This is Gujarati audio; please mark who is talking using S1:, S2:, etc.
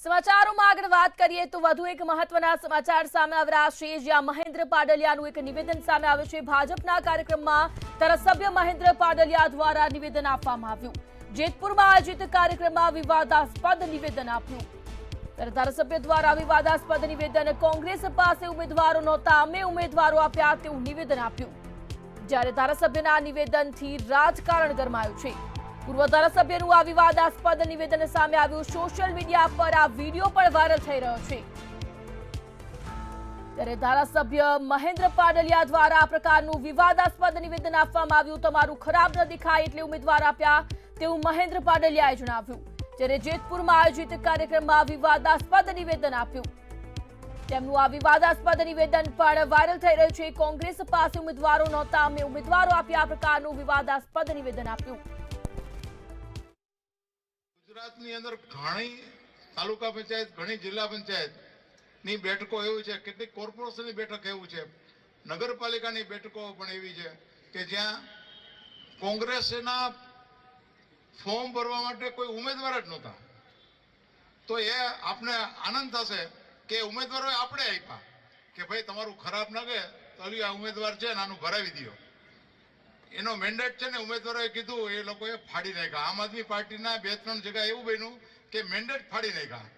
S1: સમાચારોમાં આગળ વાત કરીએ તો વધુ એક મહત્વના સમાચાર સામે આવી રહ્યા છે, જ્યાં મહેન્દ્ર પાડલિયાનું એક નિવેદન સામે આવ્યું છે। ભાજપના કાર્યક્રમમાં ધારાસભ્ય મહેન્દ્ર પાડલિયા દ્વારા નિવેદન આપવામાં આવ્યું। જેતપુરમાં આયોજિત કાર્યક્રમમાં વિવાદાસ્પદ નિવેદન આપ્યું। ત્યારે ધારાસભ્ય દ્વારા વિવાદાસ્પદ નિવેદન, કોંગ્રેસ પાસે ઉમેદવારો નહોતા, અમે ઉમેદવારો આપ્યા તેવું નિવેદન આપ્યું। જ્યારે ધારાસભ્યના નિવેદનથી રાજકારણ ગરમાયું છે। પૂર્વ ધારાસભ્યનું આ વિવાદાસ્પદ નિવેદન સામે આવ્યું। સોશિયલ મીડિયા પર આ વિડીયો પણ વાયરલ થઈ રહ્યો છે। ત્યારે ધારાસભ્ય મહેન્દ્ર પાડલિયા દ્વારા આ પ્રકારનું વિવાદાસ્પદ નિવેદન આપવામાં આવ્યું। તમારું ખરાબ ન દેખાય એટલે ઉમેદવાર આપ્યા તેવું મહેન્દ્ર પાડલિયાએ જણાવ્યું। જ્યારે જેતપુરમાં આયોજિત કાર્યક્રમમાં વિવાદાસ્પદ નિવેદન આપ્યું। તેમનું આ વિવાદાસ્પદ નિવેદન પણ વાયરલ થઈ રહ્યું છે। કોંગ્રેસ પાસે ઉમેદવારો નહોતા, અમે ઉમેદવારો આપ્યા આ પ્રકારનું વિવાદાસ્પદ નિવેદન આપ્યું।
S2: ગુજરાતની અંદર ઘણી તાલુકા પંચાયત, ઘણી જિલ્લા પંચાયત ની બેઠકો એવી છે, કેટલીક કોર્પોરેશનની બેઠક એવું છે, નગરપાલિકાની બેઠકો પણ એવી છે કે જ્યાં કોંગ્રેસના ફોર્મ ભરવા માટે કોઈ ઉમેદવાર જ નહોતા। તો એ આપને આનંદ થશે કે ઉમેદવારોએ આપણે આપ્યા કે ભાઈ તમારું ખરાબ લાગે તો આ ઉમેદવાર છે ને આનું ભરાવી દો। એનો મેન્ડેટ છે ને ઉમેદવારોએ કીધું, એ લોકોએ ફાડી નાખ્યા। આમ આદમી પાર્ટીના 2-3 જગ્યા એવું બન્યું કે મેન્ડેટ ફાડી નાખ્યા।